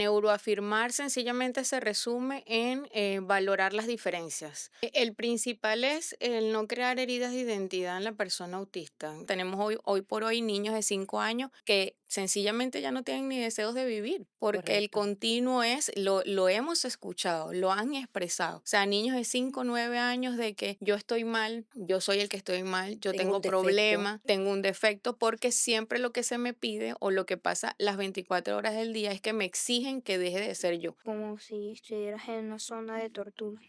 Neuroafirmar sencillamente se resume en valorar las diferencias. El principal es el no crear heridas de identidad en la persona autista. Tenemos hoy por hoy niños de 5 años que sencillamente ya no tienen ni deseos de vivir, porque el Correcto. continuo lo hemos escuchado, lo han expresado. O sea, niños de 5 9 años de que yo estoy mal, yo soy el que estoy mal, yo Tengo un tengo defecto. problemas, tengo un defecto, porque siempre lo que se me pide o lo que pasa las 24 horas del día es que me exigen que deje de ser yo. Como si estuvieras en una zona de tortura.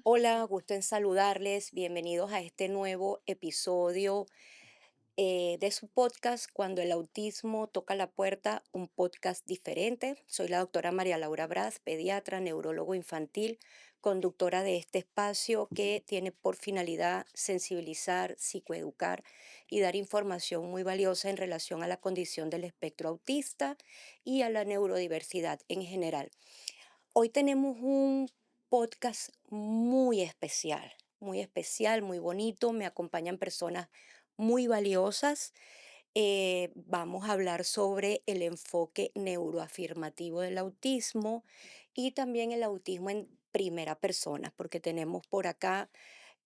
Hola, gusto en saludarles. Bienvenidos a este nuevo episodio de su podcast Cuando el autismo toca la puerta, un podcast diferente. Soy la doctora María Laura Braz, pediatra, neurólogo infantil, conductora de este espacio que tiene por finalidad sensibilizar, psicoeducar y dar información muy valiosa en relación a la condición del espectro autista y a la neurodiversidad en general. Hoy tenemos un podcast muy especial, muy bonito. Me acompañan personas muy valiosas. Vamos a hablar sobre el enfoque neuroafirmativo del autismo y también el autismo en primera persona, porque tenemos por acá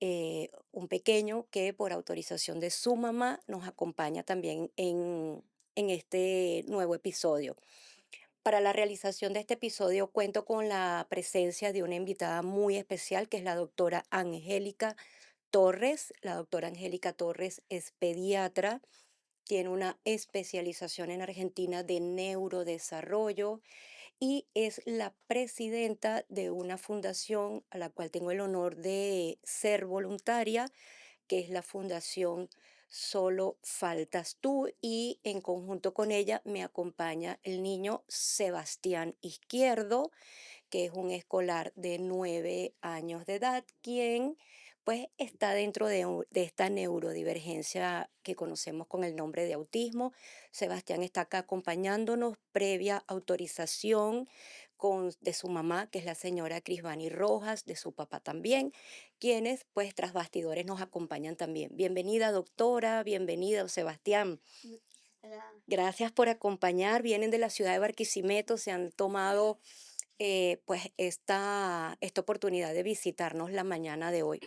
un pequeño que por autorización de su mamá nos acompaña también en este nuevo episodio. Para la realización de este episodio cuento con la presencia de una invitada muy especial que es la doctora Angélica Torres. La doctora Angélica Torres es pediatra, tiene una especialización en Argentina de neurodesarrollo y es la presidenta de una fundación a la cual tengo el honor de ser voluntaria, que es la Fundación Solo Faltas Tú, y en conjunto con ella me acompaña el niño Sebastián Izquierdo, que es un escolar de 9 años de edad, quien pues está dentro de esta neurodivergencia que conocemos con el nombre de autismo. Sebastián está acá acompañándonos previa autorización de su mamá, que es la señora Crisbani Rojas, de su papá también, quienes pues tras bastidores nos acompañan también. Bienvenida doctora, bienvenido Sebastián. Gracias por acompañar. Vienen de la ciudad de Barquisimeto, se han tomado pues esta oportunidad de visitarnos la mañana de hoy.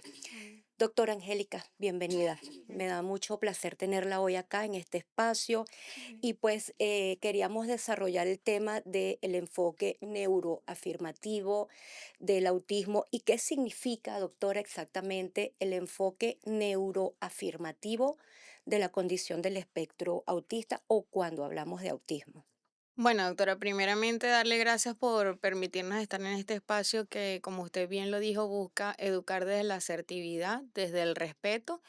Doctora Angélica, bienvenida. Me da mucho placer tenerla hoy acá en este espacio y pues queríamos desarrollar el tema del enfoque neuroafirmativo del autismo y qué significa, doctora, exactamente el enfoque neuroafirmativo de la condición del espectro autista o cuando hablamos de autismo. Bueno, doctora, primeramente darle gracias por permitirnos estar en este espacio que, como usted bien lo dijo, busca educar desde la asertividad, desde el respeto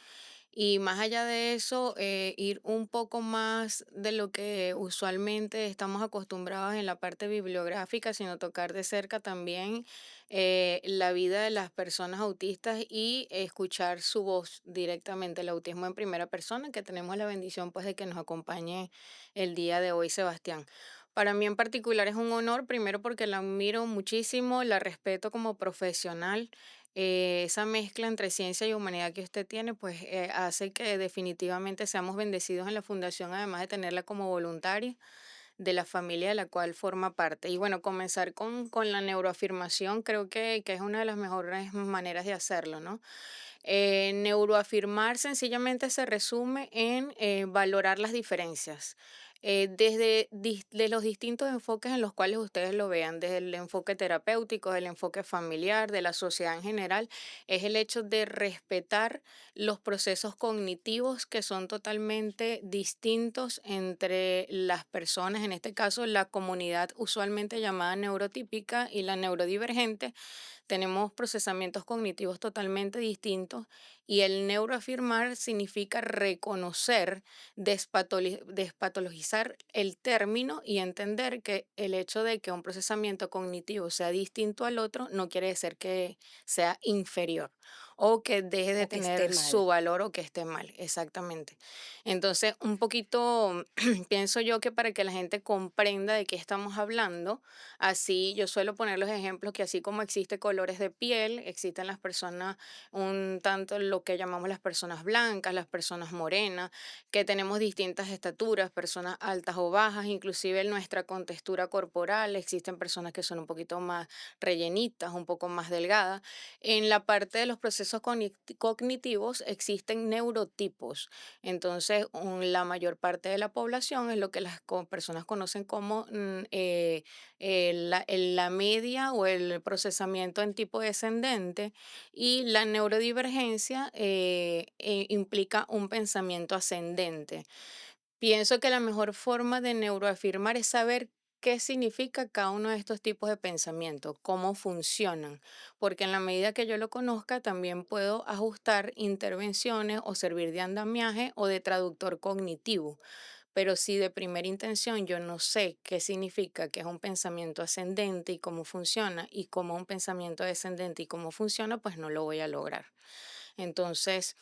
y más allá de eso, ir un poco más de lo que usualmente estamos acostumbrados en la parte bibliográfica, sino tocar de cerca también la vida de las personas autistas y escuchar su voz directamente, el autismo en primera persona, que tenemos la bendición pues de que nos acompañe el día de hoy, Sebastián. Para mí en particular es un honor, primero porque la admiro muchísimo, la respeto como profesional. Esa mezcla entre ciencia y humanidad que usted tiene, pues hace que definitivamente seamos bendecidos en la fundación, además de tenerla como voluntaria de la familia de la cual forma parte. Y bueno, comenzar con la neuroafirmación creo que es una de las mejores maneras de hacerlo, ¿no? Neuroafirmar sencillamente se resume en valorar las diferencias. De los distintos enfoques en los cuales ustedes lo vean, desde el enfoque terapéutico, del enfoque familiar, de la sociedad en general, es el hecho de respetar los procesos cognitivos que son totalmente distintos entre las personas, en este caso la comunidad usualmente llamada neurotípica y la neurodivergente, tenemos procesamientos cognitivos totalmente distintos y el neuroafirmar significa reconocer, despatologizar el término y entender que el hecho de que un procesamiento cognitivo sea distinto al otro no quiere decir que sea inferior o que deje O de que esté tener mal. su valor o que esté mal, exactamente. Entonces, un poquito pienso yo que para que la gente comprenda de qué estamos hablando, así yo suelo poner los ejemplos que así como existe colores de piel, existen las personas un tanto lo que llamamos las personas blancas, las personas morenas, que tenemos distintas estaturas, personas altas o bajas, inclusive en nuestra contextura corporal, existen personas que son un poquito más rellenitas, un poco más delgadas. En la parte de los procesos cognitivos existen neurotipos. Entonces, la mayor parte de la población es lo que las personas conocen como la media o el procesamiento en tipo descendente, y la neurodivergencia implica un pensamiento ascendente. Pienso que la mejor forma de neuroafirmar es saber qué significa cada uno de estos tipos de pensamiento, cómo funcionan, porque en la medida que yo lo conozca, también puedo ajustar intervenciones o servir de andamiaje o de traductor cognitivo. Pero si de primera intención yo no sé qué significa que es un pensamiento ascendente y cómo funciona, y cómo un pensamiento descendente y cómo funciona, pues no lo voy a lograr. Entonces,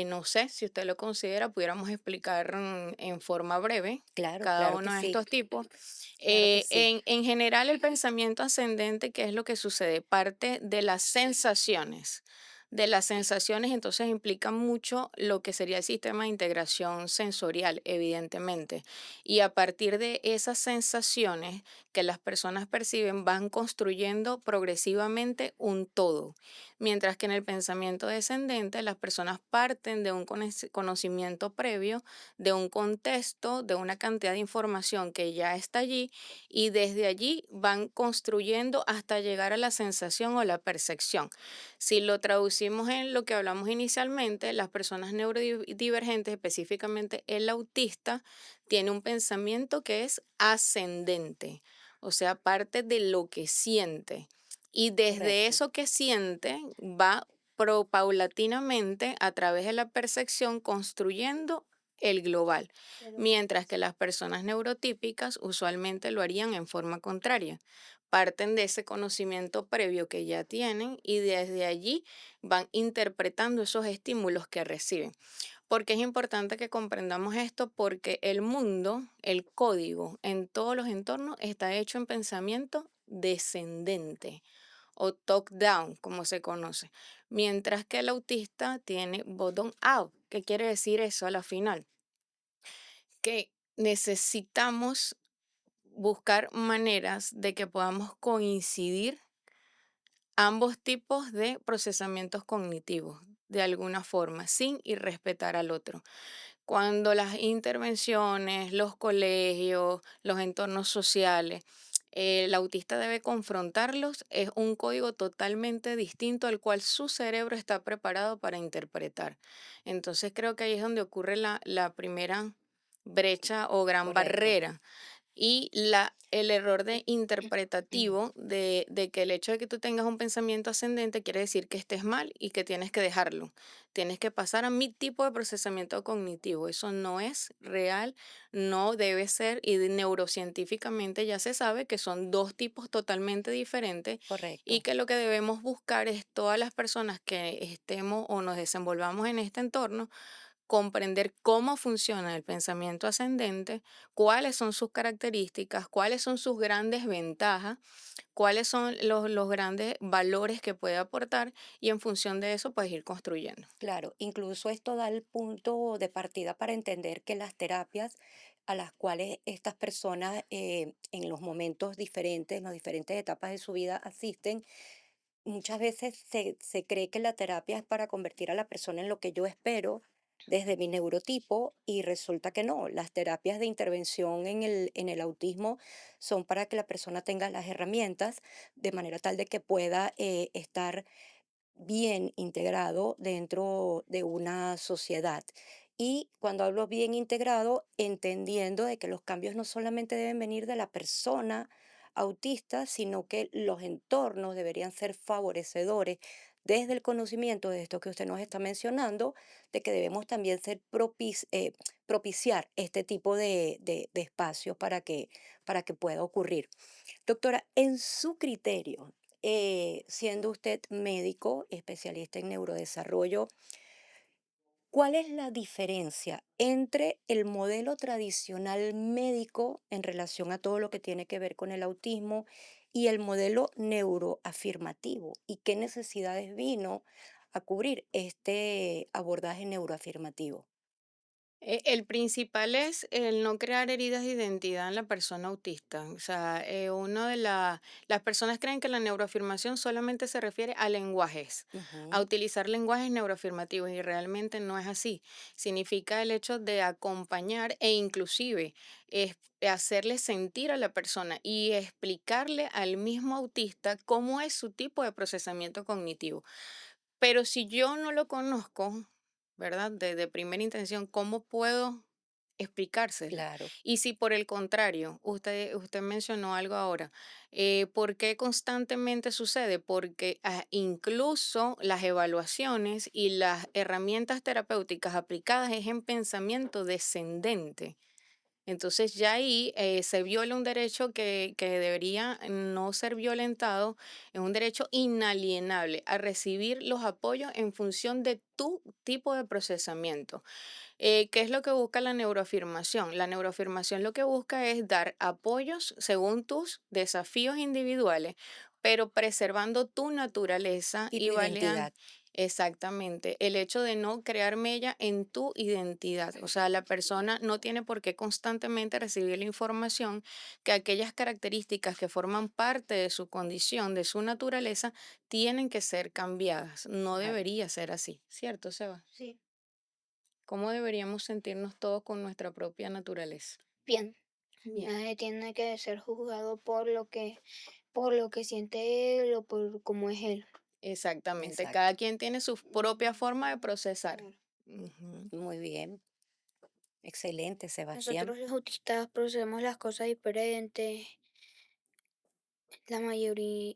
no sé si usted lo considera, pudiéramos explicar en forma breve Claro, cada claro que uno de sí, estos tipos. claro que sí. En general, el pensamiento ascendente, ¿qué es lo que sucede? Parte de las sensaciones. De las sensaciones, entonces implica mucho lo que sería el sistema de integración sensorial, evidentemente. Y a partir de esas sensaciones que las personas perciben, van construyendo progresivamente un todo. Mientras que en el pensamiento descendente, las personas parten de un conocimiento previo, de un contexto, de una cantidad de información que ya está allí, y desde allí van construyendo hasta llegar a la sensación o la percepción. Si lo traducimos en lo que hablamos inicialmente, las personas neurodivergentes, específicamente el autista, tiene un pensamiento que es ascendente, o sea, parte de lo que siente. Y desde Correcto. eso que siente va paulatinamente a través de la percepción construyendo el global, mientras que las personas neurotípicas usualmente lo harían en forma contraria. Parten de ese conocimiento previo que ya tienen y desde allí van interpretando esos estímulos que reciben. Porque es importante que comprendamos esto? Porque el mundo, el código en todos los entornos está hecho en pensamiento descendente o top-down, como se conoce, mientras que el autista tiene bottom-up. ¿Qué quiere decir eso a la final? Que necesitamos buscar maneras de que podamos coincidir ambos tipos de procesamientos cognitivos de alguna forma, sin irrespetar al otro. Cuando las intervenciones, los colegios, los entornos sociales, el autista debe confrontarlos, es un código totalmente distinto al cual su cerebro está preparado para interpretar. Entonces creo que ahí es donde ocurre la primera brecha o gran Correcto. barrera, y el error de interpretativo de que el hecho de que tú tengas un pensamiento ascendente quiere decir que estés mal y que tienes que dejarlo. Tienes que pasar a mi tipo de procesamiento cognitivo. Eso no es real, no debe ser, y neurocientíficamente ya se sabe que son dos tipos totalmente diferentes, y Correcto. que lo que debemos buscar es todas las personas que estemos o nos desenvolvamos en este entorno, comprender cómo funciona el pensamiento ascendente, cuáles son sus características, cuáles son sus grandes ventajas, cuáles son los grandes valores que puede aportar, y en función de eso, pues ir construyendo. Claro, incluso esto da el punto de partida para entender que las terapias a las cuales estas personas en los momentos diferentes, en las diferentes etapas de su vida asisten, muchas veces se cree que la terapia es para convertir a la persona en lo que yo espero desde mi neurotipo y resulta que no. Las terapias de intervención en el autismo son para que la persona tenga las herramientas de manera tal de que pueda estar bien integrado dentro de una sociedad. Y cuando hablo bien integrado, entendiendo de que los cambios no solamente deben venir de la persona autista, sino que los entornos deberían ser favorecedores desde el conocimiento de esto que usted nos está mencionando, de que debemos también ser propiciar este tipo de espacios para que pueda ocurrir. Doctora, en su criterio, siendo usted médico, especialista en neurodesarrollo, ¿cuál es la diferencia entre el modelo tradicional médico en relación a todo lo que tiene que ver con el autismo y el modelo neuroafirmativo? ¿Y qué necesidades vino a cubrir este abordaje neuroafirmativo? El principal es el no crear heridas de identidad en la persona autista. O sea, las personas creen que la neuroafirmación solamente se refiere a lenguajes, a Ujú, utilizar lenguajes neuroafirmativos y realmente no es así. Significa el hecho de acompañar e inclusive hacerle sentir a la persona y explicarle al mismo autista cómo es su tipo de procesamiento cognitivo. Pero si yo no lo conozco, ¿verdad? De primera intención, ¿cómo puedo explicárselo? claro, Y si por el contrario, usted mencionó algo ahora, ¿por qué constantemente sucede? Porque incluso las evaluaciones y las herramientas terapéuticas aplicadas es en pensamiento descendente. Entonces ya ahí se viola un derecho que debería no ser violentado, es un derecho inalienable a recibir los apoyos en función de tu tipo de procesamiento. ¿Qué es lo que busca la neuroafirmación? La neuroafirmación lo que busca es dar apoyos según tus desafíos individuales, pero preservando tu naturaleza y y tu validando identidad, exactamente el hecho de no crear mella en tu identidad. O sea, la persona no tiene por qué constantemente recibir la información que aquellas características que forman parte de su condición, de su naturaleza, tienen que ser cambiadas. No claro. debería ser así, ¿cierto, Seba? Sí, ¿Cómo deberíamos sentirnos todos con nuestra propia naturaleza? bien. Bien, Nadie tiene que ser juzgado por lo que siente él o por cómo es él. exactamente. Exacto. Cada quien tiene su propia Ujú, forma de procesar. claro. Ujú. Muy bien. Excelente, Sebastián. Nosotros los autistas procesamos las cosas diferentes. La mayoría,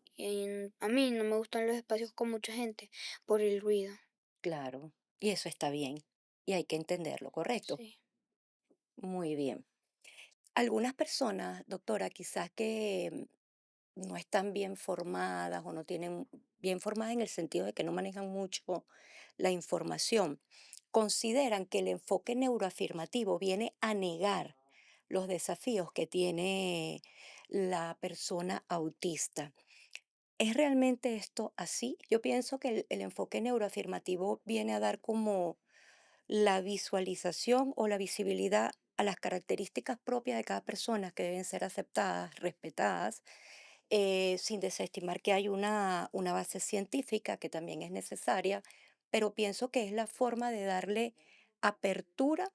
a mí no me gustan los espacios con mucha gente por el ruido. Claro. Y eso está bien. Y hay que entenderlo, ¿correcto? Sí. Muy bien. Algunas personas, doctora, quizás que no están bien formadas o no tienen bien formadas en el sentido de que no manejan mucho la información, consideran que el enfoque neuroafirmativo viene a negar los desafíos que tiene la persona autista. ¿Es realmente esto así? Yo pienso que el enfoque neuroafirmativo viene a dar como la visualización o la visibilidad a las características propias de cada persona que deben ser aceptadas, respetadas, sin desestimar que hay una base científica que también es necesaria, pero pienso que es la forma de darle apertura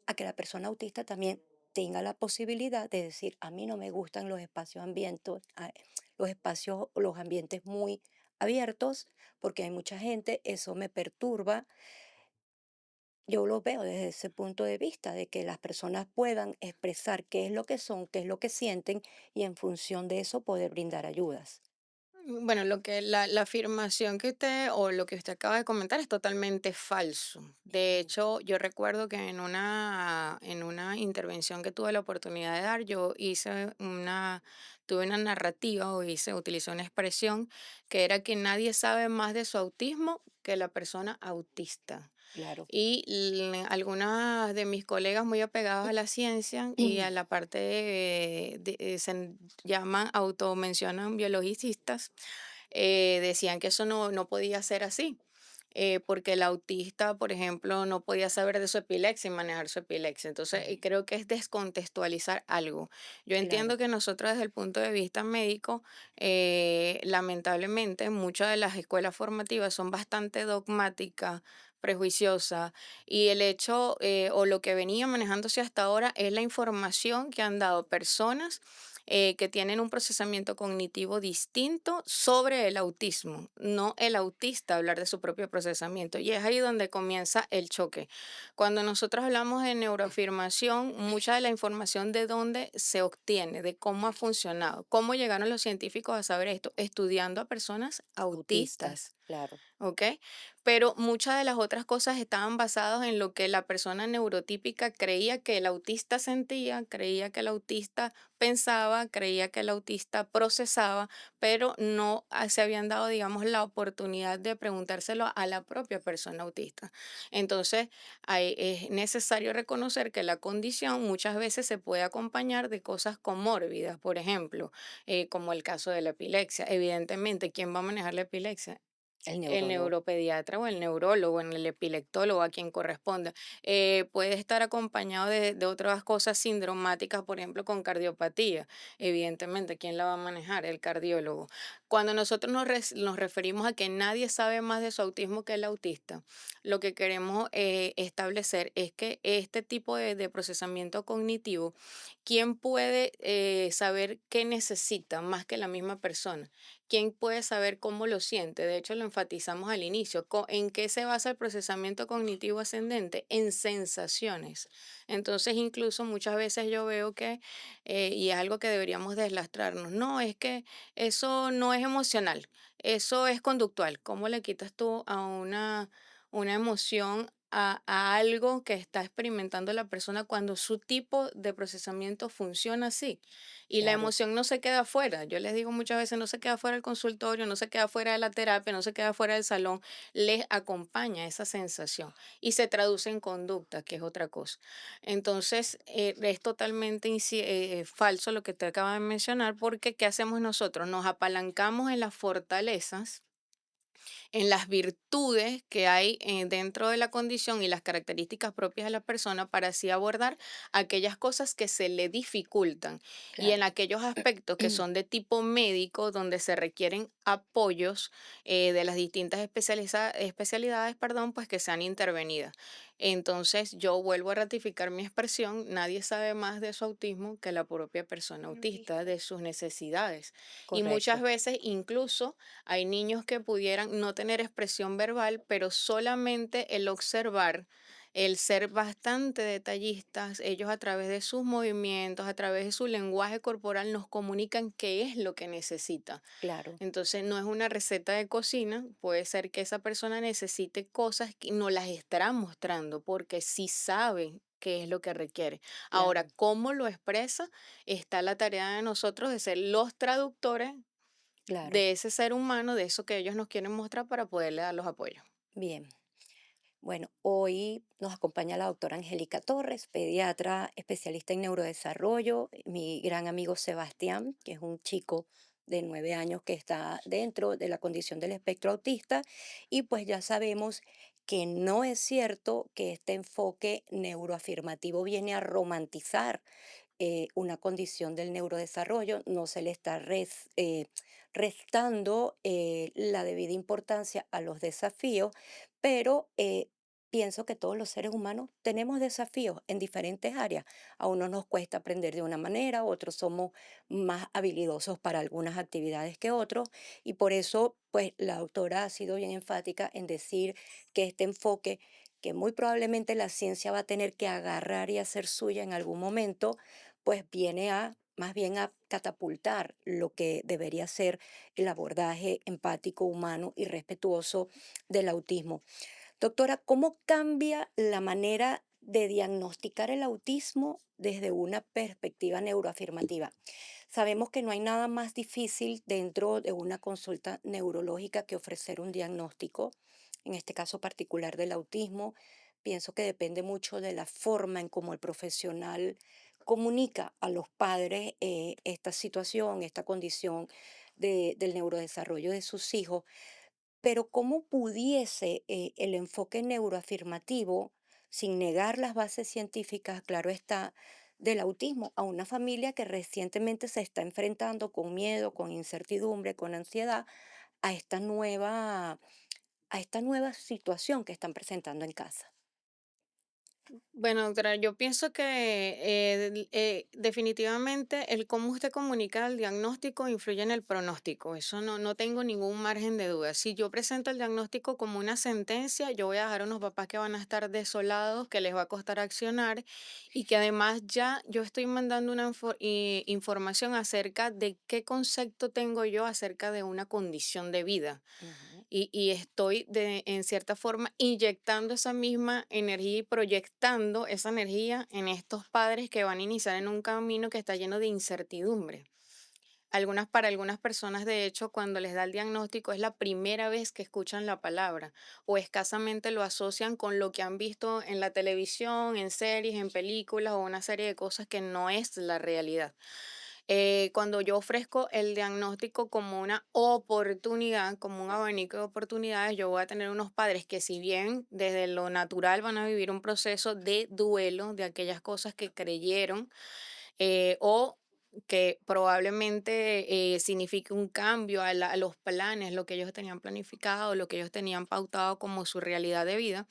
a que la persona autista también tenga la posibilidad de decir, a mí no me gustan los espacios los espacios, los ambientes muy abiertos, porque hay mucha gente, eso me perturba. Yo lo veo desde ese punto de vista, de que las personas puedan expresar qué es lo que son, qué es lo que sienten y en función de eso poder brindar ayudas. Bueno, la afirmación que usted o lo que usted acaba de comentar es totalmente falso. De Ujú. hecho, yo recuerdo que en una intervención que tuve la oportunidad de dar, tuve una narrativa o utilicé una expresión que era que nadie sabe más de su autismo que la persona autista. Claro. Y algunas de mis colegas muy apegadas a la ciencia y a la parte se llaman, automencionan biologicistas, decían que eso no podía ser así, porque el autista, por ejemplo, no podía saber de su epilepsia y manejar su epilepsia. Entonces, Ujú. creo que es descontextualizar algo. Yo Claro, entiendo que nosotros desde el punto de vista médico, lamentablemente, muchas de las escuelas formativas son bastante dogmáticas, prejuiciosas, y el hecho o lo que venía manejándose hasta ahora es la información que han dado personas que tienen un procesamiento cognitivo distinto sobre el autismo, no el autista hablar de su propio procesamiento. Y es ahí donde comienza el choque. Cuando nosotros hablamos de neuroafirmación, mucha de la información de dónde se obtiene, de cómo ha funcionado, cómo llegaron los científicos a saber esto, estudiando a personas autistas. autistas, claro, ¿Ok? Pero muchas de las otras cosas estaban basadas en lo que la persona neurotípica creía que el autista sentía, creía que el autista pensaba, creía que el autista procesaba, pero no se habían dado, digamos, la oportunidad de preguntárselo a la propia persona autista. Entonces, es necesario reconocer que la condición muchas veces se puede acompañar de cosas comórbidas, por ejemplo, como el caso de la epilepsia. Evidentemente, ¿quién va a manejar la epilepsia? El el neurólogo. neuropediatra o el neurólogo, en el epileptólogo, a quien corresponda. Puede estar acompañado de otras cosas sindromáticas, por ejemplo, con cardiopatía. Evidentemente, ¿quién la va a manejar? El cardiólogo. Cuando nosotros nos referimos a que nadie sabe más de su autismo que el autista, lo que queremos establecer es que este tipo de procesamiento cognitivo, ¿quién puede saber qué necesita más que la misma persona? ¿Quién puede saber cómo lo siente? De hecho, lo enfatizamos al inicio. ¿En qué se basa el procesamiento cognitivo ascendente? En sensaciones. Entonces, incluso muchas veces yo veo que, y es algo que deberíamos deslastrarnos, no, es que eso no es emocional, eso es conductual. ¿Cómo le quitas tú a una emoción? A algo que está experimentando la persona cuando su tipo de procesamiento funciona así. Y la Claro, emoción no se queda afuera. Yo les digo muchas veces, no se queda fuera del consultorio, no se queda fuera de la terapia, no se queda fuera del salón, les acompaña esa sensación y se traduce en conducta, que es otra cosa. Entonces, es totalmente falso lo que te acaba de mencionar, porque ¿qué hacemos nosotros? Nos apalancamos en las fortalezas, en las virtudes que hay dentro de la condición y las características propias de la persona para así abordar aquellas cosas que se le dificultan, y en claro. aquellos aspectos que son de tipo médico, donde se requieren apoyos de las distintas especialidades, perdón, pues que sean intervenidas. Entonces yo vuelvo a ratificar mi expresión, nadie sabe más de su autismo que la propia persona Un autista, autista. de sus necesidades. Y muchas Correcto, veces incluso hay niños que pudieran no tener expresión verbal, pero solamente el observar, el ser bastante detallistas, ellos a través de sus movimientos, a través de su lenguaje corporal nos comunican qué es lo que necesita. claro, Entonces no es una receta de cocina, puede ser que esa persona necesite cosas que no las estará mostrando porque sí sabe qué es lo que requiere. Ahora, claro, cómo lo expresa, está la tarea de nosotros de ser los traductores claro. de ese ser humano, de eso que ellos nos quieren mostrar para poderle dar los apoyos. Bien. Bueno, hoy nos acompaña la doctora Angélica Torres, pediatra especialista en neurodesarrollo, mi gran amigo Sebastián, que es un chico de 9 años que está dentro de la condición del espectro autista, y pues ya sabemos que no es cierto que este enfoque neuroafirmativo viene a romantizar una condición del neurodesarrollo, no se le está restando la debida importancia a los desafíos, pero pienso que todos los seres humanos tenemos desafíos en diferentes áreas. A unos nos cuesta aprender de una manera, a otros somos más habilidosos para algunas actividades que otros, y por eso, pues, la autora ha sido bien enfática en decir que este enfoque, que muy probablemente la ciencia va a tener que agarrar y hacer suya en algún momento, pues viene a más bien a catapultar lo que debería ser el abordaje empático, humano y respetuoso del autismo. Doctora, ¿cómo cambia la manera de diagnosticar el autismo desde una perspectiva neuroafirmativa? Sabemos que no hay nada más difícil dentro de una consulta neurológica que ofrecer un diagnóstico, en este caso particular del autismo. Pienso que depende mucho de la forma en cómo el profesional comunica a los padres esta situación, esta condición del neurodesarrollo de sus hijos, pero ¿cómo pudiese el enfoque neuroafirmativo, sin negar las bases científicas, claro está, del autismo a una familia que recientemente se está enfrentando con miedo, con incertidumbre, con ansiedad a esta nueva situación que están presentando en casa? Bueno, doctora, yo pienso que definitivamente el cómo usted comunica el diagnóstico influye en el pronóstico. Eso no tengo ningún margen de duda. Si yo presento el diagnóstico como una sentencia, yo voy a dejar a unos papás que van a estar desolados, que les va a costar accionar, y que además ya yo estoy mandando una información acerca de qué concepto tengo yo acerca de una condición de vida, Ujú, y estoy en cierta forma inyectando esa misma energía y proyectando esa energía en estos padres que van a iniciar en un camino que está lleno de incertidumbre. Para algunas personas, de hecho, cuando les da el diagnóstico es la primera vez que escuchan la palabra, o escasamente lo asocian con lo que han visto en la televisión, en series, en películas, o una serie de cosas que no es la realidad. Cuando yo ofrezco el diagnóstico como una oportunidad, como un abanico de oportunidades, yo voy a tener unos padres que si bien desde lo natural van a vivir un proceso de duelo de aquellas cosas que creyeron o que probablemente signifique un cambio a los planes, lo que ellos tenían planificado, lo que ellos tenían pautado como su realidad de vida,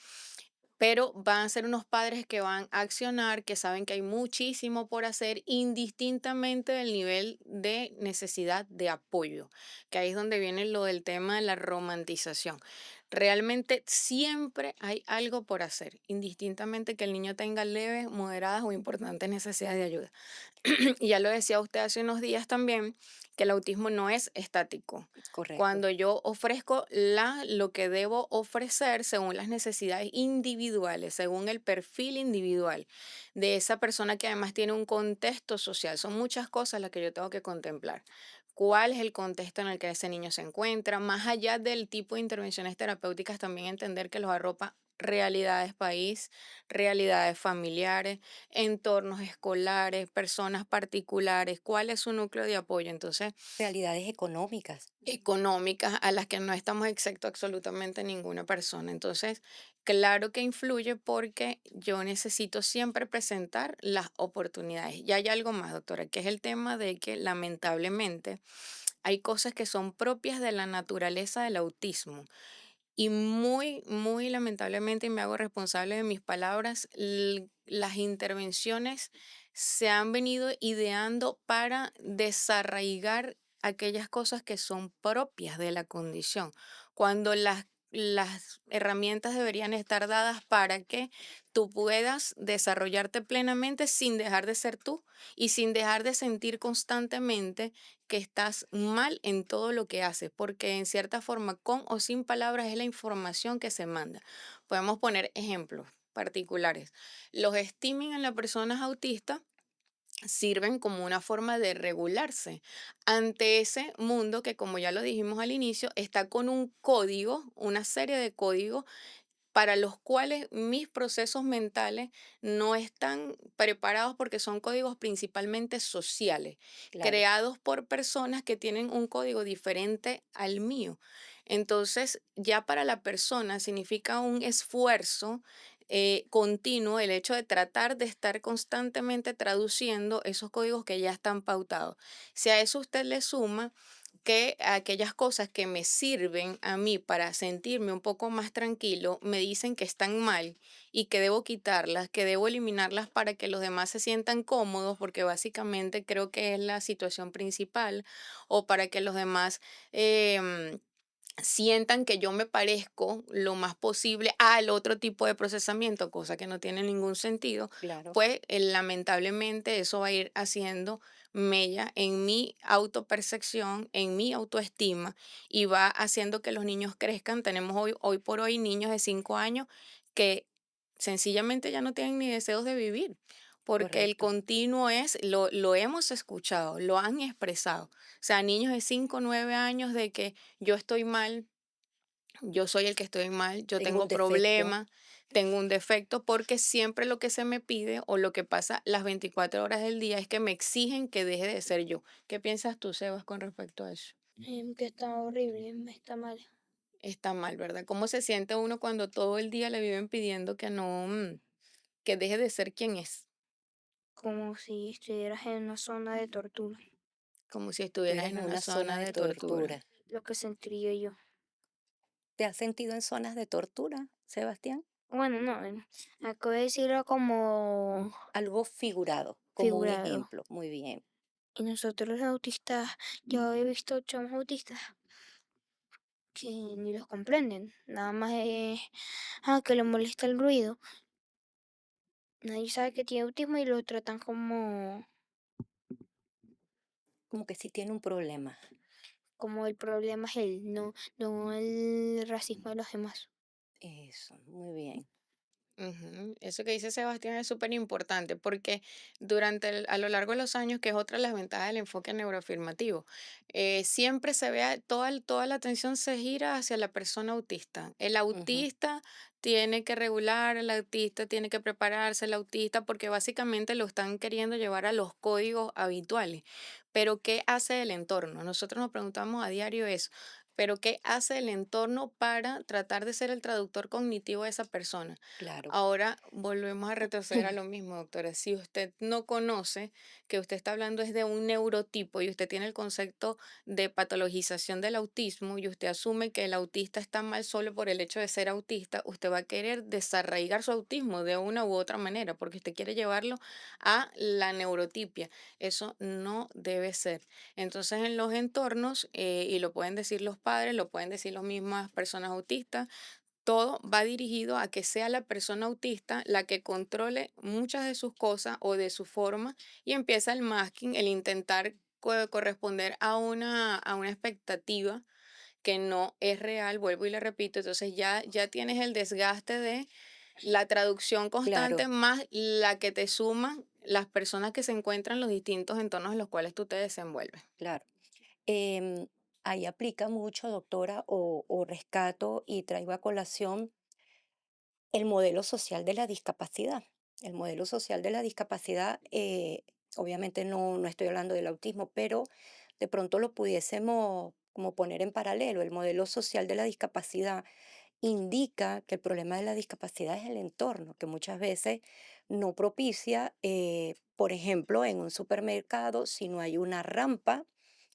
pero van a ser unos padres que van a accionar, que saben que hay muchísimo por hacer, indistintamente del nivel de necesidad de apoyo, que ahí es donde viene lo del tema de la romantización. Realmente siempre hay algo por hacer, indistintamente que el niño tenga leves, moderadas o importantes necesidades de ayuda. Y ya lo decía usted hace unos días también, que el autismo no es estático. Correcto. Cuando yo ofrezco lo que debo ofrecer según las necesidades individuales, según el perfil individual de esa persona que además tiene un contexto social, son muchas cosas las que yo tengo que contemplar. ¿Cuál es el contexto en el que ese niño se encuentra? Más allá del tipo de intervenciones terapéuticas, también entender que los arropa realidades país, realidades familiares, entornos escolares, personas particulares, cuál es su núcleo de apoyo. Entonces, Realidades económicas. económicas a las que no estamos exento absolutamente ninguna persona. Entonces, claro que influye porque yo necesito siempre presentar las oportunidades. Y hay algo más, doctora, que es el tema de que lamentablemente hay cosas que son propias de la naturaleza del autismo y muy, muy lamentablemente, y me hago responsable de mis palabras, las intervenciones se han venido ideando para desarraigar aquellas cosas que son propias de la condición, cuando las herramientas deberían estar dadas para que tú puedas desarrollarte plenamente sin dejar de ser tú y sin dejar de sentir constantemente que estás mal en todo lo que haces, porque en cierta forma, con o sin palabras, es la información que se manda. Podemos poner ejemplos particulares. Los stimming en las personas autistas sirven como una forma de regularse ante ese mundo que, como ya lo dijimos al inicio, está con un código, una serie de códigos para los cuales mis procesos mentales no están preparados porque son códigos principalmente sociales, Claro. creados por personas que tienen un código diferente al mío. Entonces, ya para la persona significa un esfuerzo continuo el hecho de tratar de estar constantemente traduciendo esos códigos que ya están pautados. Si a eso usted le suma que aquellas cosas que me sirven a mí para sentirme un poco más tranquilo, me dicen que están mal y que debo quitarlas, que debo eliminarlas para que los demás se sientan cómodos, porque básicamente creo que es la situación principal, o para que los demás em, sientan que yo me parezco lo más posible al otro tipo de procesamiento, cosa que no tiene ningún sentido, Claro. pues lamentablemente eso va a ir haciendo mella en mi autopercepción, en mi autoestima y va haciendo que los niños crezcan. Tenemos hoy por hoy niños de 5 años que sencillamente ya no tienen ni deseos de vivir. Porque el Correcto. continuo es, lo hemos escuchado, lo han expresado. O sea, niños de 5 9 años de que yo estoy mal, yo soy el que estoy mal, yo Tengo un tengo defecto. problemas, tengo un defecto, porque siempre lo que se me pide o lo que pasa las 24 horas del día es que me exigen que deje de ser yo. ¿Qué piensas tú, Sebas, con respecto a eso? Que está horrible, está mal. Está mal, ¿verdad? ¿Cómo se siente uno cuando todo el día le viven pidiendo que no, que deje de ser quien es? Como si estuvieras en una zona de tortura. Como si estuvieras Estuvieras en en una una zona zona de de tortura. tortura. Lo que sentiría yo. ¿Te has sentido en zonas de tortura, Sebastián? Bueno, no, acabo de decirlo como Algo figurado, como un figurado. ejemplo. Muy bien. Y nosotros los autistas, yo he visto chamos autistas que ni los comprenden. Nada más es, que le molesta el ruido. Nadie sabe que tiene autismo y lo tratan Como que sí tiene un problema. como el problema es él, no el racismo de los demás. Eso, muy bien. Ujú. Eso que dice Sebastián es súper importante porque a lo largo de los años, que es otra de las ventajas del enfoque neuroafirmativo, siempre se vea, toda la atención se gira hacia la persona autista. El Ujú, autista tiene que regular, el autista tiene que prepararse, el autista, porque básicamente lo están queriendo llevar a los códigos habituales. Pero ¿qué hace el entorno? Nosotros nos preguntamos a diario eso. Pero ¿qué hace el entorno para tratar de ser el traductor cognitivo de esa persona? claro. Ahora volvemos a retroceder a lo mismo, doctora. Si usted no conoce que usted está hablando es de un neurotipo y usted tiene el concepto de patologización del autismo y usted asume que el autista está mal solo por el hecho de ser autista, usted va a querer desarraigar su autismo de una u otra manera porque usted quiere llevarlo a la neurotipia. Eso no debe ser. Entonces en los entornos, y lo pueden decir los padres, lo pueden decir las mismas personas autistas, todo va dirigido a que sea la persona autista la que controle muchas de sus cosas o de su forma y empieza el masking, el intentar corresponder a una expectativa que no es real, vuelvo y le repito, entonces ya tienes el desgaste de la traducción constante Claro, más la que te suman las personas que se encuentran en los distintos entornos en los cuales tú te desenvuelves. claro. Em, Ahí aplica mucho, doctora, o rescato y traigo a colación el modelo social de la discapacidad. El modelo social de la discapacidad, obviamente no estoy hablando del autismo, pero de pronto lo pudiésemos como poner en paralelo. El modelo social de la discapacidad indica que el problema de la discapacidad es el entorno, que muchas veces no propicia, por ejemplo, en un supermercado, si no hay una rampa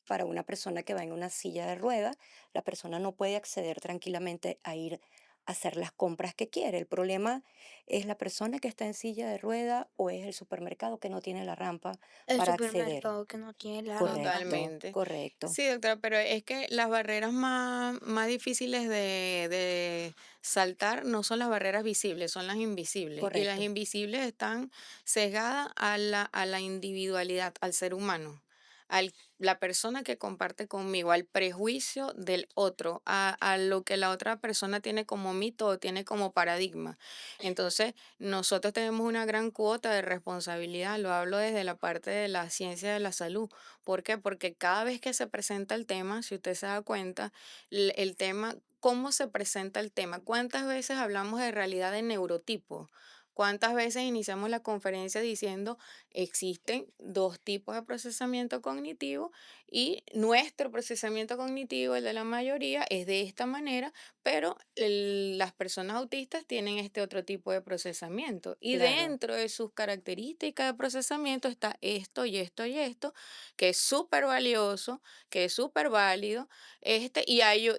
para una persona que va en una silla de ruedas, la persona no puede acceder tranquilamente a ir a hacer las compras que quiere. El problema es la persona que está en silla de rueda o es el supermercado que no tiene la rampa El para acceder. supermercado que no tiene la rampa. Correcto, Totalmente. correcto, Sí, doctora, pero es que las barreras más difíciles de saltar no son las barreras visibles, son las invisibles. Y las correcto. invisibles están sesgadas a la individualidad, al ser humano, a la persona que comparte conmigo, al prejuicio del otro, a lo que la otra persona tiene como mito o tiene como paradigma. Entonces, nosotros tenemos una gran cuota de responsabilidad, lo hablo desde la parte de la ciencia de la salud. ¿Por qué? Porque cada vez que se presenta el tema, si usted se da cuenta, el tema, cómo se presenta el tema, cuántas veces hablamos de realidad de neurotipo, cuántas veces iniciamos la conferencia diciendo existen dos tipos de procesamiento cognitivo y nuestro procesamiento cognitivo, el de la mayoría, es de esta manera, pero las personas autistas tienen este otro tipo de procesamiento y Claro, dentro de sus características de procesamiento está esto y esto y esto que es súper valioso, que es súper válido,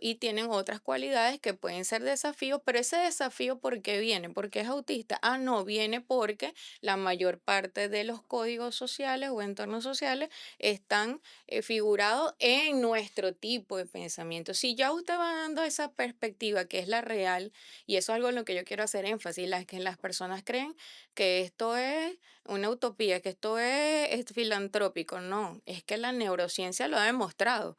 y tienen otras cualidades que pueden ser desafíos, pero ese desafío, ¿por qué viene? ¿Porque es autista? Ah, no, viene porque la mayor parte de los códigos sociales o entornos sociales están figurados en nuestro tipo de pensamiento. Si ya usted va dando esa perspectiva que es la real, y eso es algo en lo que yo quiero hacer énfasis, que las personas creen que esto es una utopía, que esto es filantrópico. No, es que la neurociencia lo ha demostrado.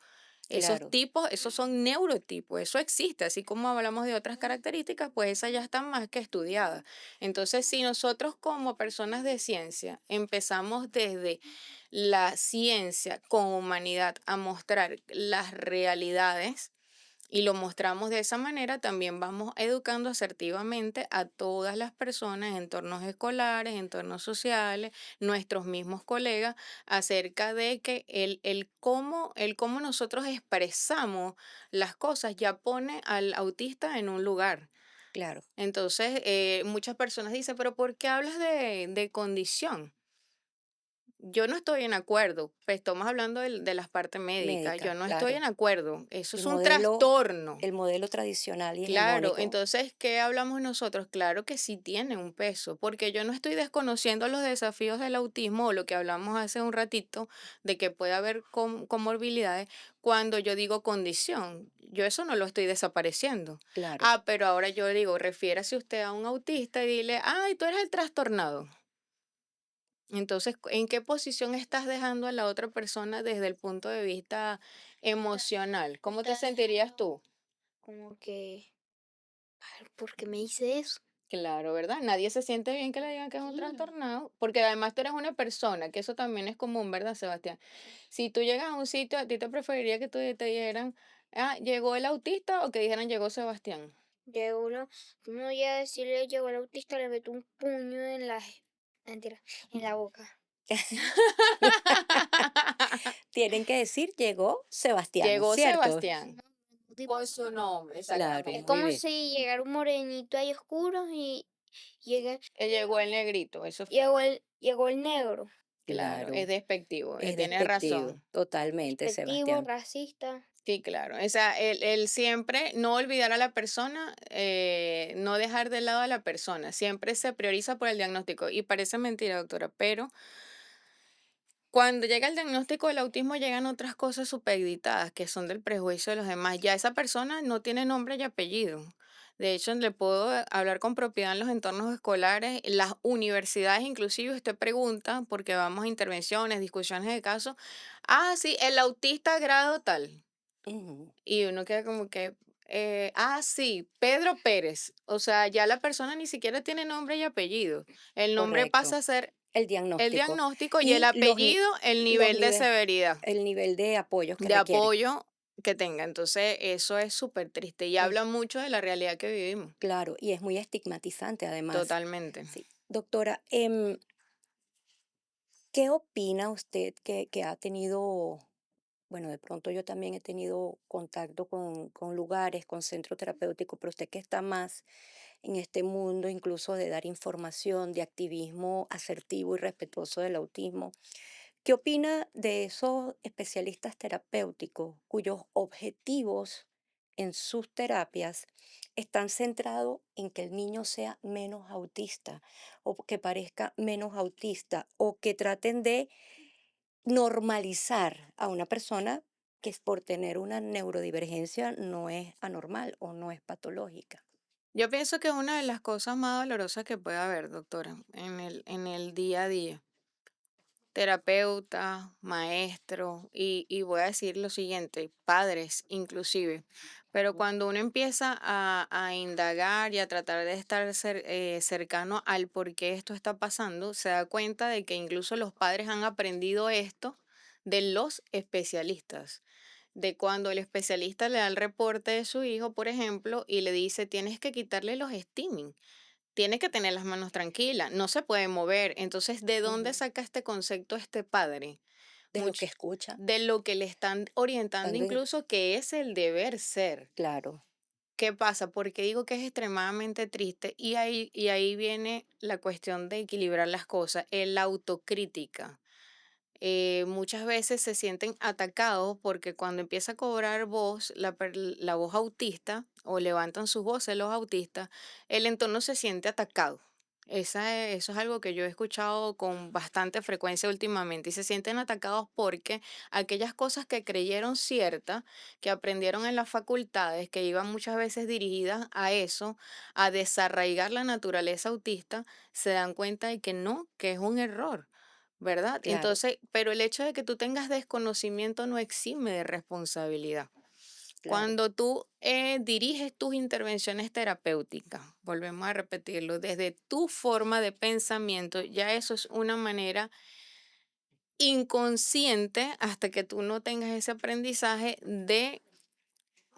Esos claro, tipos, esos son neurotipos, eso existe, así como hablamos de otras características, pues esas ya están más que estudiadas. Entonces, si nosotros como personas de ciencia empezamos desde la ciencia con humanidad a mostrar las realidades, y lo mostramos de esa manera, también vamos educando asertivamente a todas las personas, entornos escolares, entornos sociales, nuestros mismos colegas, acerca de que el cómo nosotros expresamos las cosas ya pone al autista en un lugar. claro. Entonces, muchas personas dicen, pero ¿por qué hablas de condición? Yo no estoy en acuerdo, pues estamos hablando de las partes médicas, yo Médica, no estoy claro. en acuerdo, eso El es un modelo, trastorno. el modelo tradicional y Claro, hegemónico, entonces, ¿qué hablamos nosotros? Claro que sí tiene un peso, porque yo no estoy desconociendo los desafíos del autismo o lo que hablamos hace un ratito de que puede haber comorbilidades cuando yo digo condición. Yo eso no lo estoy desapareciendo. claro, Ah, pero ahora yo digo, refiérase usted a un autista y dile, ay, tú eres el trastornado. Entonces, ¿en qué posición estás dejando a la otra persona desde el punto de vista emocional? Me ¿Cómo te está sentirías dejando tú? como que, "Ay, ¿por qué me dice eso?" Claro, ¿verdad? Nadie se siente bien que le digan que es un trastornado, porque además tú eres una persona, que eso también es común, ¿verdad, Sebastián? Si tú llegas a un sitio, a ti te preferiría que te dijeran, ah, llegó el autista o que dijeran llegó Sebastián. Llegó uno ya a decirle llegó el autista, le meto un puño en la, mentira, en la boca. Tienen que decir, llegó Sebastián, Llegó ¿cierto? Sebastián, Tipo, con su nombre, Claro, es muy exactamente. como bien. si llegara un morenito ahí oscuro y llega, Llegó el negrito, eso fue. llegó el negro. Claro, es Claro, despectivo, es tienes despectivo, razón. totalmente, Despectivo, Sebastián. racista. Sí, claro. O sea, el siempre no olvidar a la persona, no dejar de lado a la persona. Siempre se prioriza por el diagnóstico. Y parece mentira, doctora, pero cuando llega el diagnóstico del autismo llegan otras cosas supeditadas que son del prejuicio de los demás. Ya esa persona no tiene nombre y apellido. De hecho, le puedo hablar con propiedad en los entornos escolares, en las universidades, inclusive usted pregunta, porque vamos a intervenciones, discusiones de casos. Ah, sí, el autista grado tal. Ujú, Y uno queda como que, ah, sí, Pedro Pérez. O sea, ya la persona ni siquiera tiene nombre y apellido. El nombre pasa correcto. a ser El el diagnóstico diagnóstico y el y apellido, el los nivel de niveles, severidad, el nivel de apoyos que de requiere. apoyo que tenga. Entonces, eso es súper triste y Es habla mucho de la realidad que vivimos. claro, y es muy estigmatizante además. Totalmente. Sí. Doctora, ¿qué opina usted que ha tenido, bueno, de pronto yo también he tenido contacto con lugares, con centros terapéuticos, pero usted que está más en este mundo incluso de dar información, de activismo asertivo y respetuoso del autismo? ¿Qué opina de esos especialistas terapéuticos cuyos objetivos en sus terapias están centrados en que el niño sea menos autista o que parezca menos autista o que traten de normalizar a una persona que es por tener una neurodivergencia no es anormal o no es patológica? Yo pienso que una de las cosas más dolorosas que puede haber, doctora, en el día a día, terapeuta, maestro, y voy a decir lo siguiente, padres inclusive, pero cuando uno empieza a indagar y a tratar de estar cercano al por qué esto está pasando, se da cuenta de que incluso los padres han aprendido esto de los especialistas, de cuando el especialista le da el reporte de su hijo, por ejemplo, y le dice, tienes que quitarle los stimming. Tiene que tener las manos tranquilas, no se puede mover. Entonces, ¿de dónde Ujú. saca este concepto este padre? De lo que Much- escucha, de lo que le están orientando estando en- incluso que es el deber ser. claro, ¿Qué pasa? Porque digo que es extremadamente triste y ahí viene la cuestión de equilibrar las cosas, la autocrítica. Muchas veces se sienten atacados porque cuando empieza a cobrar voz, la voz autista, o levantan sus voces los autistas, el entorno se siente atacado. Eso es algo que yo he escuchado con bastante frecuencia últimamente y se sienten atacados porque aquellas cosas que creyeron ciertas, que aprendieron en las facultades, que iban muchas veces dirigidas a eso, a desarraigar la naturaleza autista, se dan cuenta de que no, que es un error. ¿Verdad? claro, Entonces, pero el hecho de que tú tengas desconocimiento no exime de responsabilidad. claro, Cuando tú diriges tus intervenciones terapéuticas, volvemos a repetirlo, desde tu forma de pensamiento, ya eso es una manera inconsciente hasta que tú no tengas ese aprendizaje de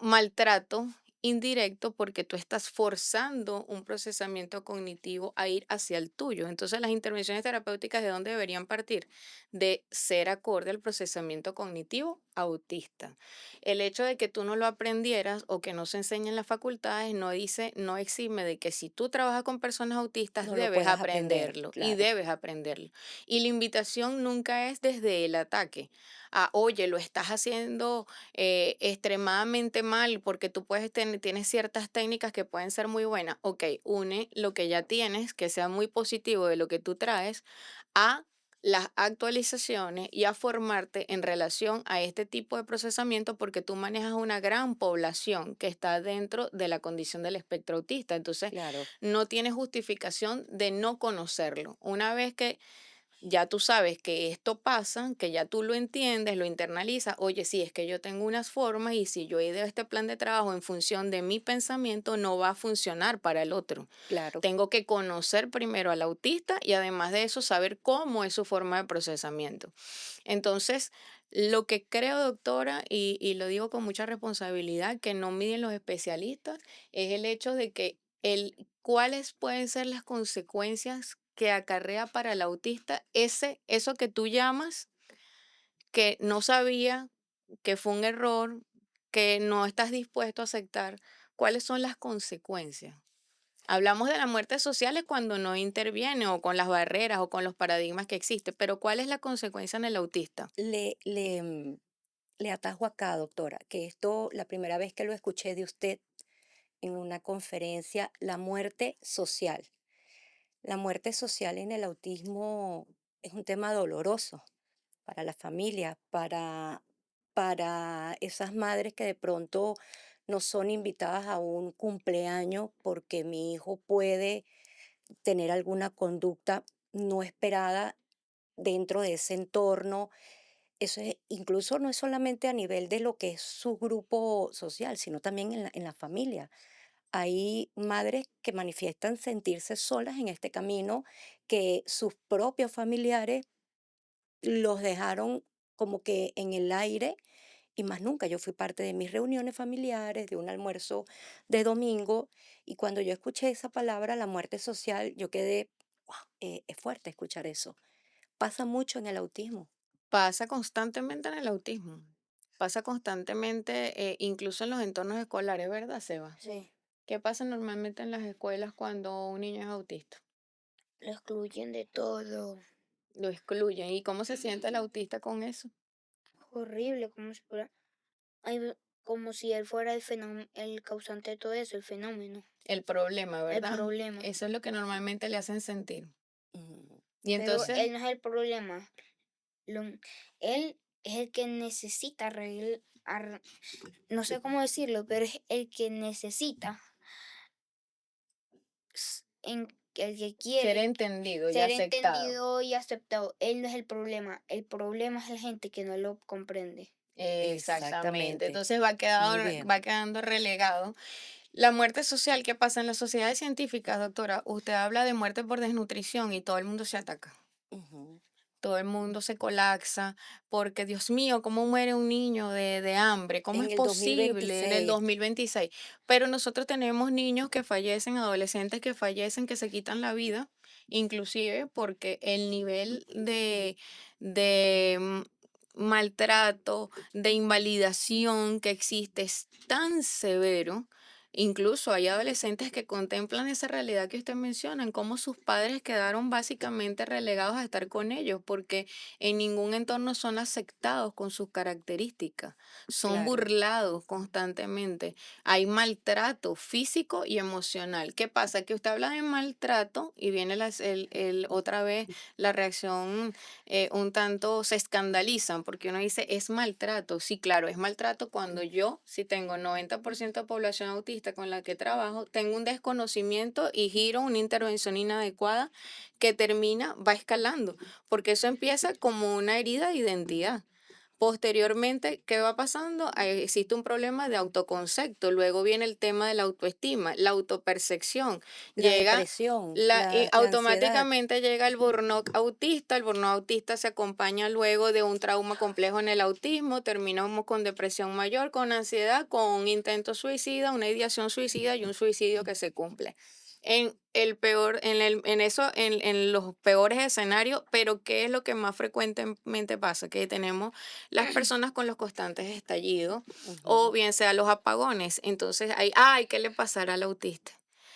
maltrato indirecto porque tú estás forzando un procesamiento cognitivo a ir hacia el tuyo. Entonces, las intervenciones terapéuticas, ¿de dónde deberían partir? De ser acorde al procesamiento cognitivo autista. El hecho de que tú no lo aprendieras o que no se enseñe en las facultades no dice, no exime de que si tú trabajas con personas autistas no lo debes puedas aprender, aprenderlo y claro, debes aprenderlo. Y la invitación nunca es desde el ataque. A, oye, lo estás haciendo extremadamente mal porque tú tienes ciertas técnicas que pueden ser muy buenas. Ok, une lo que ya tienes, que sea muy positivo de lo que tú traes, a las actualizaciones y a formarte en relación a este tipo de procesamiento porque tú manejas una gran población que está dentro de la condición del espectro autista. Entonces, claro. no tiene justificación de no conocerlo. Una vez que ya tú sabes que esto pasa, que ya tú lo entiendes, lo internalizas. Oye, sí, es que yo tengo unas formas y si yo ideo este plan de trabajo en función de mi pensamiento, no va a funcionar para el otro. Claro. Tengo que conocer primero al autista y además de eso saber cómo es su forma de procesamiento. Entonces, lo que creo, doctora, y lo digo con mucha responsabilidad, que no miden los especialistas, es el hecho de que cuáles pueden ser las consecuencias que acarrea para el autista eso que tú llamas que no sabía, que fue un error, que no estás dispuesto a aceptar. ¿Cuáles son las consecuencias? Hablamos de la muerte social es cuando no interviene o con las barreras o con los paradigmas que existen, pero ¿cuál es la consecuencia en el autista? Le, le, le atajo acá, doctora, que esto, la primera vez que lo escuché de usted en una conferencia, la muerte social. La muerte social en el autismo es un tema doloroso para la familia, para esas madres que de pronto no son invitadas a un cumpleaños porque mi hijo puede tener alguna conducta no esperada dentro de ese entorno. Incluso no es solamente a nivel de lo que es su grupo social, sino también en la familia. Hay madres que manifiestan sentirse solas en este camino, que sus propios familiares los dejaron como que en el aire y más nunca. Yo fui parte de mis reuniones familiares, de un almuerzo de domingo, y cuando yo escuché esa palabra, la muerte social, yo quedé, "Guau, es fuerte escuchar eso". Pasa mucho en el autismo. Pasa constantemente en el autismo, pasa constantemente, incluso en los entornos escolares, ¿verdad, Seba? Sí, ¿Qué pasa normalmente en las escuelas cuando un niño es autista? lo excluyen de todo. Lo excluyen. ¿Y cómo se siente el autista con eso? Horrible, como si fuera, como si él fuera el causante de todo eso, el fenómeno, El problema, el ¿verdad? problema. Eso es lo que normalmente le hacen sentir. Ujú. Y Pero entonces él no es el problema. Lo- Él es el que necesita no sé cómo decirlo, pero es el que necesita, el que ser quiere entendido y ser aceptado. entendido y aceptado. Él no es el problema es la gente que no lo comprende. Exactamente. Exactamente. Entonces Muy bien. va quedando relegado. La muerte social, ¿qué pasa en las sociedades científicas, doctora? Usted habla de muerte por desnutrición y todo el mundo se ataca. Ujú. Todo el mundo se colapsa porque, Dios mío, ¿cómo muere un niño de hambre? ¿Cómo es En el posible en el 2026. 2026? Pero nosotros tenemos niños que fallecen, adolescentes que fallecen, que se quitan la vida, inclusive porque el nivel de maltrato, de invalidación que existe es tan severo. Incluso hay adolescentes que contemplan esa realidad que usted menciona, en cómo sus padres quedaron básicamente relegados a estar con ellos, porque en ningún entorno son aceptados con sus características, son Claro. burlados constantemente. Hay maltrato físico y emocional. ¿Qué pasa? Que usted habla de maltrato y viene otra vez la reacción un tanto se escandalizan porque uno dice es maltrato. Sí, claro, es maltrato cuando yo, si tengo 90% de población autista con la que trabajo, tengo un desconocimiento y giro una intervención inadecuada que va escalando, porque eso empieza como una herida de identidad. Posteriormente, ¿qué va pasando? Existe un problema de autoconcepto, luego viene el tema de la autoestima, la autopercepción, La llega depresión, y la ansiedad. automáticamente llega el burnout autista se acompaña luego de un trauma complejo en el autismo, terminamos con depresión mayor, con ansiedad, con un intento suicida, una ideación suicida y un suicidio que se cumple. En el peor, en eso, en los peores escenarios, pero ¿qué es lo que más frecuentemente pasa? Que tenemos las personas con los constantes estallidos o Ujú. bien sea los apagones. Entonces, ay, ¿qué le pasará al autista?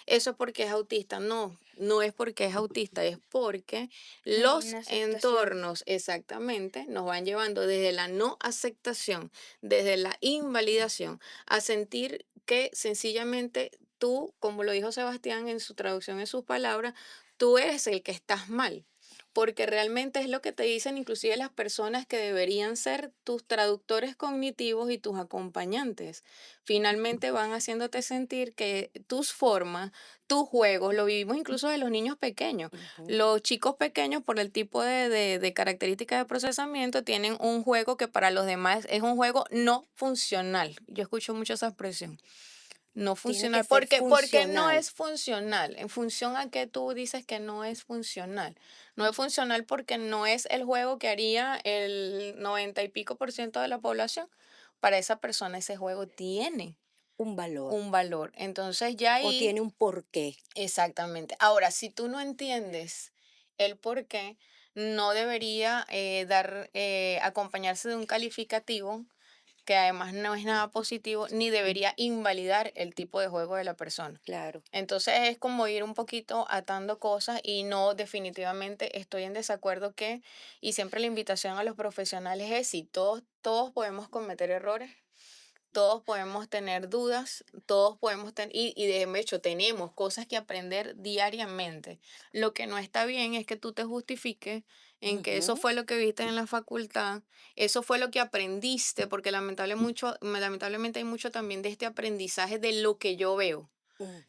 Eso es porque es autista. No, no es porque es autista, es porque No hay los una aceptación. entornos exactamente nos van llevando desde la no aceptación, desde la invalidación, a sentir que sencillamente tú, como lo dijo Sebastián en su traducción, en sus palabras, tú eres el que estás mal. porque realmente es lo que te dicen inclusive las personas que deberían ser tus traductores cognitivos y tus acompañantes. Finalmente van haciéndote sentir que tus formas, tus juegos, lo vivimos incluso de los niños pequeños. Ujú. Los chicos pequeños, por el tipo de características de procesamiento, tienen un juego que para los demás es un juego no funcional. Yo escucho mucho esa expresión. No Tiene que funcional. ser Porque no funcional. es funcional. ¿En función a qué tú dices que no es funcional? No es funcional porque no es el juego que haría el 90 y pico por ciento de la población. Para esa persona ese juego tiene Un valor un valor. Entonces ya o ahí, tiene un porqué. exactamente. Ahora, si tú no entiendes el por qué, no debería acompañarse de un calificativo que además no es nada positivo, ni debería invalidar el tipo de juego de la persona. Claro. Entonces es como ir un poquito atando cosas y no, definitivamente estoy en desacuerdo y siempre la invitación a los profesionales es si todos podemos cometer errores, todos podemos tener dudas, todos podemos tener, y de hecho tenemos cosas que aprender diariamente. Lo que no está bien es que tú te justifiques en que eso Ujú, fue lo que viste en la facultad, eso fue lo que aprendiste, porque lamentablemente hay mucho también de este aprendizaje de lo que yo veo.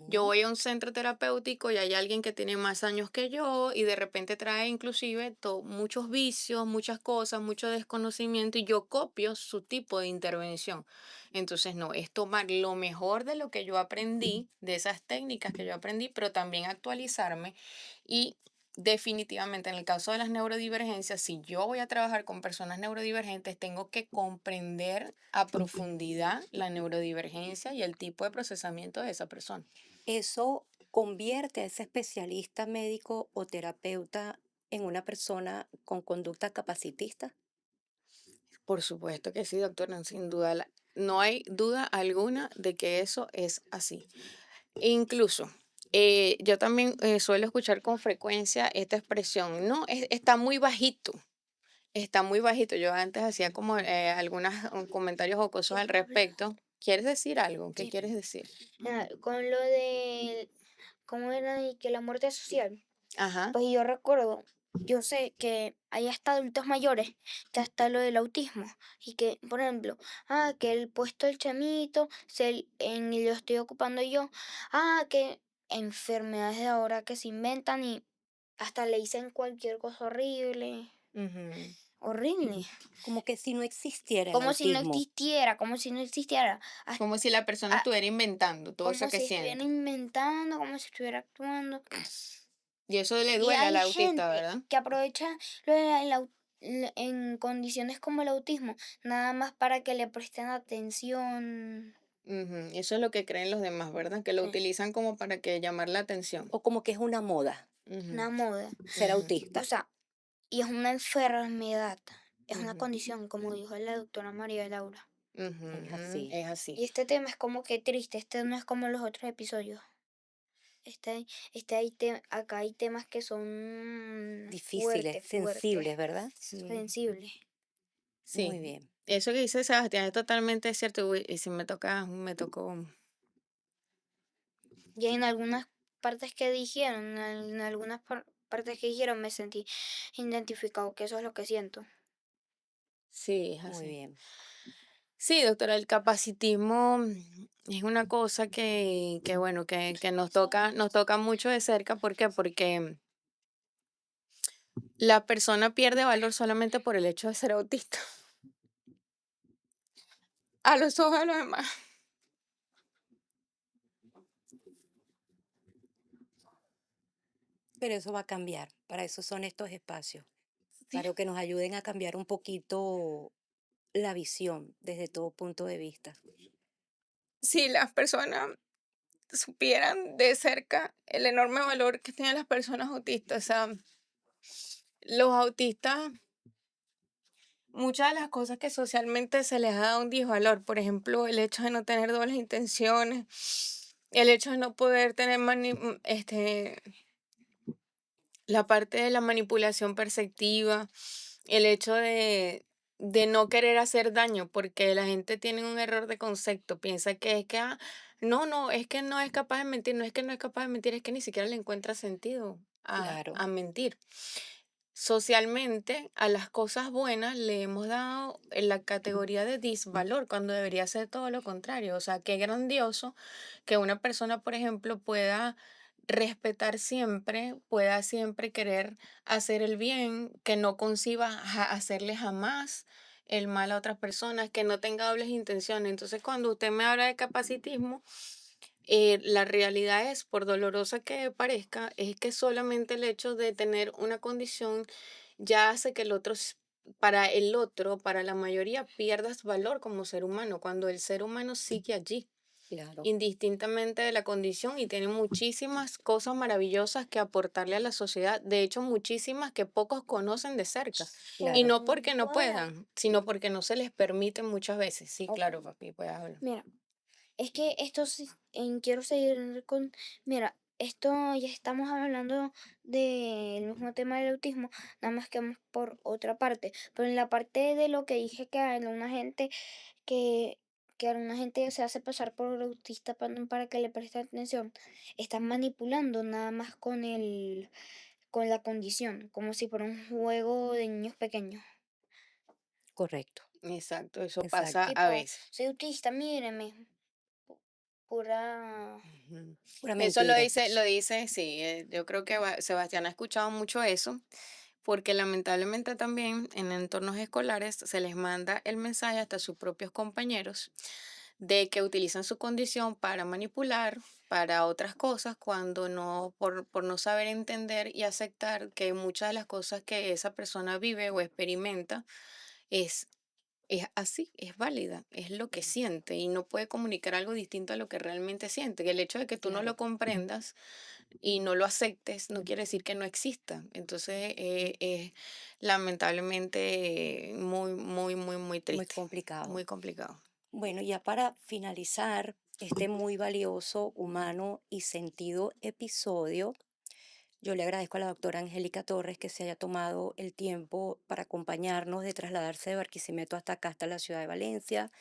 Yo ujú. voy a un centro terapéutico y hay alguien que tiene más años que yo y de repente trae inclusive muchos vicios, muchas cosas, mucho desconocimiento y yo copio su tipo de intervención. Entonces, no, es tomar lo mejor de lo que yo aprendí, de esas técnicas que yo aprendí, pero también actualizarme y definitivamente en el caso de las neurodivergencias, si yo voy a trabajar con personas neurodivergentes, tengo que comprender a profundidad la neurodivergencia y el tipo de procesamiento de esa persona. Eso convierte a ese especialista médico o terapeuta en una persona con conducta capacitista. Por supuesto que sí, doctora, sin duda, no hay duda alguna de que eso es así. Incluso, yo también suelo escuchar con frecuencia esta expresión, no, está muy bajito, está muy bajito. Yo antes hacía como algunos comentarios jocosos Yo al hablo, respecto. ¿Quieres decir algo? ¿Qué sí, quieres decir? con lo de cómo era y que la muerte social. Ajá. Pues yo recuerdo, yo sé que hay hasta adultos mayores, que hasta lo del autismo, y que, por ejemplo, que el puesto del chamito, lo estoy ocupando yo, que enfermedades de ahora que se inventan y hasta le dicen cualquier cosa horrible, Ujú. horrible, Como que si no existiera el autismo. como si no existiera, Como si la persona ah, estuviera inventando todo eso como que si estuvieran siente. inventando, como si estuviera actuando. Y eso le Y duele al hay autista, gente ¿verdad? que aprovecha lo de en condiciones como el autismo, nada más para que le presten atención. Ujú. Eso es lo que creen los demás, ¿verdad? Que lo Sí, utilizan como para que llamar la atención. O como que es una moda Ujú, una moda. ser ujú, O autista. sea, y es una enfermedad, es una ujú, condición, como dijo la doctora María Laura. Es ujú. así. Es así. Y este tema es como que triste, este no es como los otros episodios. Acá hay temas que son Difíciles, fuertes, fuertes, sensibles, ¿verdad? Sí. sensibles. Muy Sí. bien. Eso que dice Sebastián es totalmente cierto. Uy, y si me tocó. Y en algunas partes que dijeron, en algunas partes que dijeron me sentí identificado, que eso es lo que siento. Sí, es Muy así. bien. Sí, doctora, el capacitismo es una cosa que bueno, que nos toca mucho de cerca. ¿Por qué? Porque la persona pierde valor solamente por el hecho de ser autista, a los ojos de los demás. Pero eso va a cambiar. Para eso son estos espacios, Sí. para que nos ayuden a cambiar un poquito la visión desde todo punto de vista. Si las personas supieran de cerca el enorme valor que tienen las personas autistas, o sea, los autistas, muchas de las cosas que socialmente se les ha dado un disvalor, por ejemplo, el hecho de no tener dobles intenciones, el hecho de no poder tener la parte de la manipulación perceptiva, el hecho de no querer hacer daño, porque la gente tiene un error de concepto, piensa que es que, no, no, es que no es capaz de mentir, no es que no es capaz de mentir, es que ni siquiera le encuentra sentido a Claro. mentir. socialmente a las cosas buenas le hemos dado en la categoría de disvalor, cuando debería ser todo lo contrario. O sea, qué grandioso que una persona, por ejemplo, pueda respetar siempre, pueda siempre querer hacer el bien, que no conciba hacerle jamás el mal a otras personas, que no tenga dobles intenciones. Entonces, cuando usted me habla de capacitismo, la realidad es, por dolorosa que parezca, es que solamente el hecho de tener una condición ya hace que el otro, para el otro, para la mayoría, pierdas valor como ser humano, cuando el ser humano sigue allí, Claro, indistintamente de la condición, y tiene muchísimas cosas maravillosas que aportarle a la sociedad, de hecho muchísimas que pocos conocen de cerca, y claro. no porque no puedan, sino porque no se les permite muchas veces. Sí, Ok, claro, papi, puedes hablar. mira, es que esto sí, quiero seguir con, mira, esto ya estamos hablando del mismo tema del autismo, nada más que vamos por otra parte, pero en la parte de lo que dije que hay una gente que, que alguna gente se hace pasar por autista para que le preste atención, están manipulando nada más con la condición, como si fuera un juego de niños pequeños. Correcto, Exacto, eso pasa exacto. a Tipo, veces. soy autista, míreme, pura... Ujú. Pura Eso mentira. lo dice, sí, yo creo que Sebastián ha escuchado mucho eso, porque lamentablemente también en entornos escolares se les manda el mensaje hasta a sus propios compañeros de que utilizan su condición para manipular, para otras cosas, cuando no, por no saber entender y aceptar que muchas de las cosas que esa persona vive o experimenta es es así, es válida, es lo que siente y no puede comunicar algo distinto a lo que realmente siente. Que el hecho de que tú no Claro, lo comprendas y no lo aceptes no quiere decir que no exista. Entonces, es lamentablemente muy, muy, muy, muy muy triste, complicado. muy complicado. Bueno, ya para finalizar este muy valioso, humano y sentido episodio, yo le agradezco a la doctora Angélica Torres que se haya tomado el tiempo para acompañarnos de trasladarse de Barquisimeto hasta acá, hasta la ciudad de Valencia,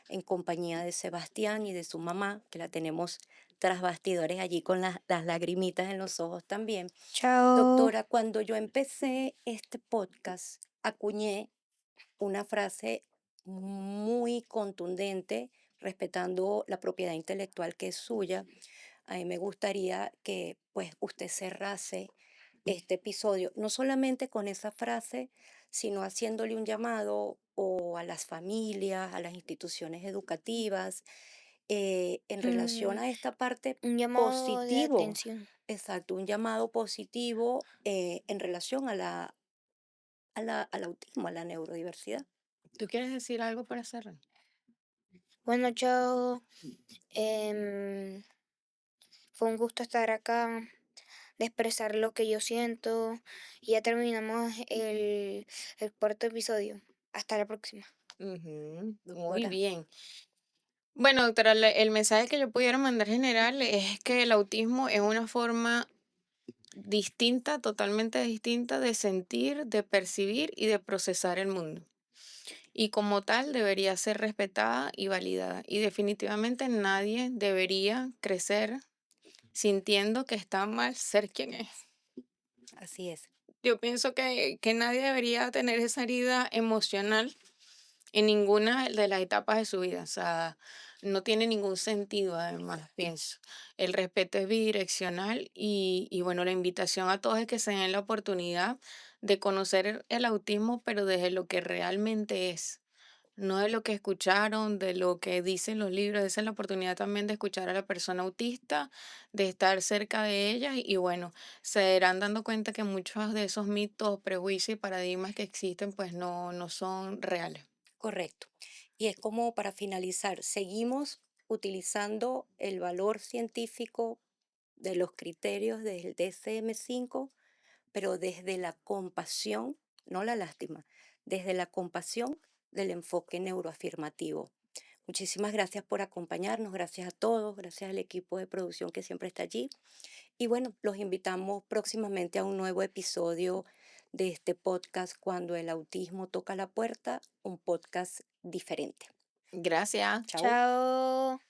en compañía de Sebastián y de su mamá, que la tenemos tras bastidores allí con las lagrimitas en los ojos también. Chao. Doctora, cuando yo empecé este podcast, acuñé una frase muy contundente, respetando la propiedad intelectual que es suya. A mí me gustaría que pues usted cerrase este episodio, no solamente con esa frase, sino haciéndole un llamado o a las familias, a las instituciones educativas, en relación Mm, a esta parte un llamado de positivo, atención. exacto, un llamado positivo en relación a al autismo, a la neurodiversidad. ¿Tú quieres decir algo para cerrar? Bueno, chao. em, Fue un gusto estar acá, de expresar lo que yo siento. Y ya terminamos el cuarto episodio. Hasta la próxima. Ujú, muy Doctora, bien. Bueno, doctora, el mensaje que yo pudiera mandar general es que el autismo es una forma distinta, totalmente distinta de sentir, de percibir y de procesar el mundo. Y como tal debería ser respetada y validada. Y definitivamente nadie debería crecer sintiendo que está mal ser quien es. así es, Yo pienso que nadie debería tener esa herida emocional en ninguna de las etapas de su vida. O sea, no tiene ningún sentido además, pienso. El respeto es bidireccional y bueno, la invitación a todos es que se den la oportunidad de conocer el autismo, pero desde lo que realmente es. No de lo que escucharon, de lo que dicen los libros, esa es la oportunidad también de escuchar a la persona autista, de estar cerca de ellas y bueno, se irán dando cuenta que muchos de esos mitos, prejuicios y paradigmas que existen pues no son reales. correcto. Y es como para finalizar, seguimos utilizando el valor científico de los criterios del DSM-5, pero desde la compasión, no la lástima, desde la compasión del enfoque neuroafirmativo. Muchísimas gracias por acompañarnos, gracias a todos, gracias al equipo de producción que siempre está allí. Y bueno, los invitamos próximamente a un nuevo episodio de este podcast Cuando el autismo toca la puerta, un podcast diferente. Gracias. Chao. Chao.